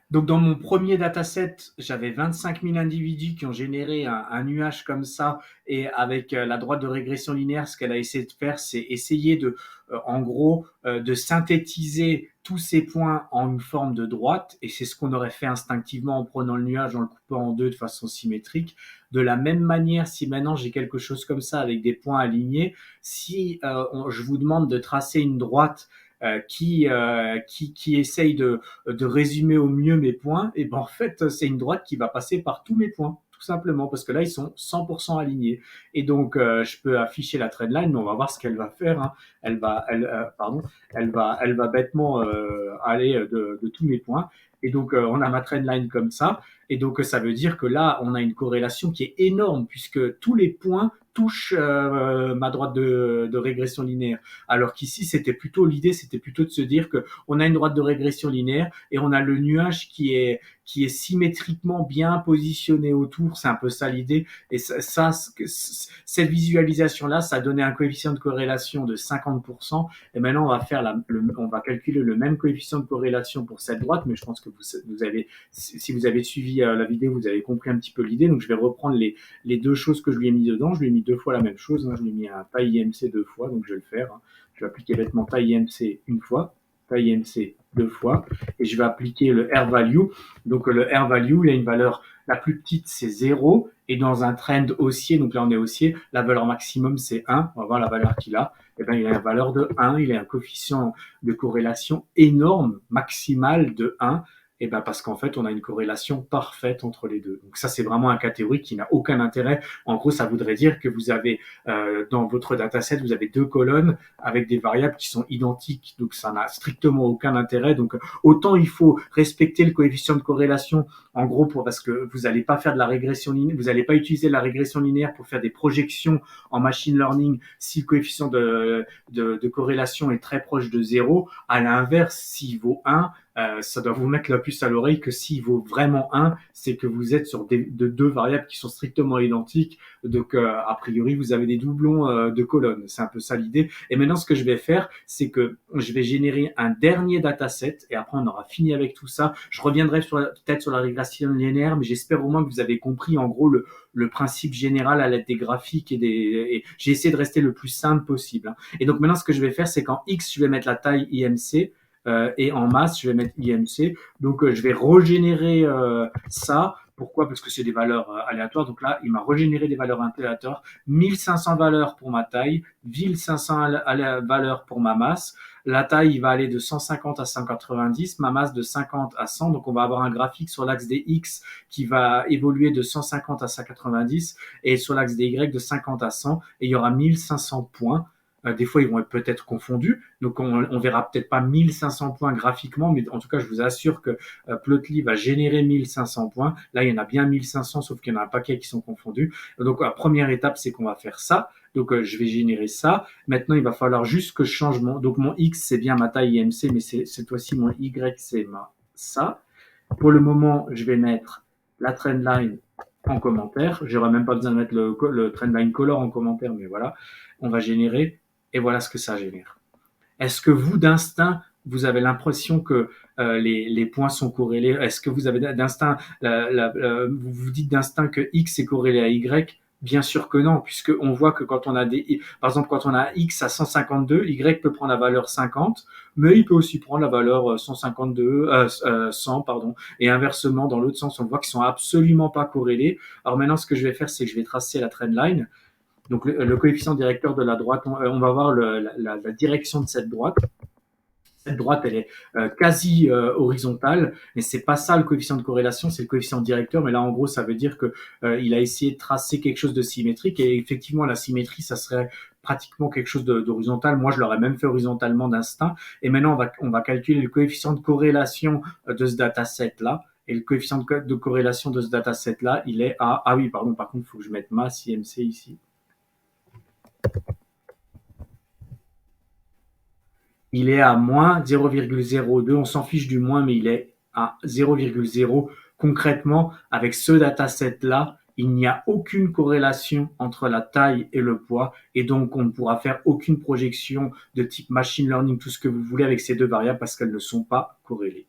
Donc, dans mon premier dataset, j'avais 25 000 individus qui ont généré un nuage comme ça. Et avec la droite de régression linéaire, ce qu'elle a essayé de faire, c'est essayer en gros, de synthétiser tous ces points en une forme de droite. Et c'est ce qu'on aurait fait instinctivement en prenant le nuage, en le coupant en deux de façon symétrique. De la même manière, si maintenant j'ai quelque chose comme ça avec des points alignés, si je vous demande de tracer une droite qui essaye de résumer au mieux mes points, et ben en fait, c'est une droite qui va passer par tous mes points, tout simplement, parce que là, ils sont 100% alignés. Et donc, je peux afficher la trendline, mais on va voir ce qu'elle va faire. Hein. Elle va bêtement aller de tous mes points. Et donc, on a ma trendline comme ça. Et donc, ça veut dire que là, on a une corrélation qui est énorme, puisque tous les points touchent ma droite de régression linéaire. Alors qu'ici, l'idée, c'était plutôt de se dire que on a une droite de régression linéaire et on a le nuage qui est symétriquement bien positionné autour. C'est un peu ça l'idée. Et cette visualisation-là, ça donnait un coefficient de corrélation de 50%. Et maintenant, on va calculer le même coefficient de corrélation pour cette droite, mais je pense que si vous avez suivi la vidéo, vous avez compris un petit peu l'idée. Donc, je vais reprendre les deux choses que je lui ai mis dedans. Je lui ai mis deux fois la même chose. Hein. Je lui ai mis un taille IMC deux fois, donc je vais le faire. Hein. Je vais appliquer bêtement taille IMC une fois, taille IMC deux fois, et je vais appliquer le R value. Donc le R value, il a une valeur, la plus petite c'est 0, et dans un trend haussier, donc là on est haussier, la valeur maximum c'est 1, on va voir la valeur qu'il a, et bien il a une valeur de 1, il a un coefficient de corrélation énorme, maximal de 1, et ben parce qu'en fait on a une corrélation parfaite entre les deux. Donc ça c'est vraiment un cas théorique qui n'a aucun intérêt. En gros ça voudrait dire que vous avez dans votre dataset vous avez deux colonnes avec des variables qui sont identiques, donc ça n'a strictement aucun intérêt. Donc autant il faut respecter le coefficient de corrélation, en gros parce que vous n'allez pas faire de la régression linéaire, vous n'allez pas utiliser la régression linéaire pour faire des projections en machine learning si le coefficient de corrélation est très proche de 0. À l'inverse, s'il vaut 1, ça doit vous mettre la puce à l'oreille que s'il vaut vraiment 1, c'est que vous êtes sur deux variables qui sont strictement identiques. Donc, a priori, vous avez des doublons de colonnes. C'est un peu ça l'idée. Et maintenant, ce que je vais faire, c'est que je vais générer un dernier dataset et après, on aura fini avec tout ça. Je reviendrai peut-être sur la régression linéaire, mais j'espère au moins que vous avez compris en gros le principe général à l'aide des graphiques et j'ai essayé de rester le plus simple possible. Hein. Et donc maintenant, ce que je vais faire, c'est qu'en X, je vais mettre la taille IMC et en masse, je vais mettre IMC. Donc, je vais régénérer ça. Pourquoi? Parce que c'est des valeurs aléatoires. Donc là, il m'a régénéré des valeurs aléatoires. 1500 valeurs pour ma taille, 1500 valeurs pour ma masse. La taille, il va aller de 150 à 190, ma masse de 50 à 100. Donc, on va avoir un graphique sur l'axe des X qui va évoluer de 150 à 190 et sur l'axe des Y de 50 à 100. Et il y aura 1500 points. Des fois, ils vont être peut-être confondus. Donc, on verra peut-être pas 1500 points graphiquement, mais en tout cas, je vous assure que Plotly va générer 1500 points. Là, il y en a bien 1500, sauf qu'il y en a un paquet qui sont confondus. Donc, la première étape, c'est qu'on va faire ça. Donc, je vais générer ça. Maintenant, il va falloir juste que je change donc mon X, c'est bien ma taille IMC, mais cette fois-ci, mon Y, c'est ça. Pour le moment, je vais mettre la trendline en commentaire. J'aurais même pas besoin de mettre le trendline color en commentaire, mais voilà. On va générer et voilà ce que ça génère. Est-ce que vous, d'instinct, vous avez l'impression que les points sont corrélés? Est-ce que vous avez d'instinct, vous vous dites d'instinct que X est corrélé à Y? Bien sûr que non, puisqu'on voit que quand on a par exemple, quand on a X à 152, Y peut prendre la valeur 50, mais il peut aussi prendre la valeur 152, 100, pardon, et inversement, dans l'autre sens, on voit qu'ils sont absolument pas corrélés. Alors maintenant, ce que je vais faire, c'est que je vais tracer la trendline. Donc le coefficient directeur de la droite, on va voir la direction de cette droite. Cette droite, elle est quasi horizontale, mais c'est pas ça le coefficient de corrélation, c'est le coefficient directeur. Mais là, en gros, ça veut dire que il a essayé de tracer quelque chose de symétrique. Et effectivement, la symétrie, ça serait pratiquement quelque chose d'horizontal. Moi, je l'aurais même fait horizontalement d'instinct. Et maintenant, on va calculer le coefficient de corrélation de ce dataset-là. Et le coefficient de corrélation de ce dataset-là, il est à... Ah oui, pardon, par contre, il faut que je mette masse IMC ici. Il est à moins 0,02. On s'en fiche du moins, mais il est à 0,0. Concrètement, avec ce dataset-là, il n'y a aucune corrélation entre la taille et le poids, et donc on ne pourra faire aucune projection de type machine learning, tout ce que vous voulez avec ces deux variables, parce qu'elles ne sont pas corrélées.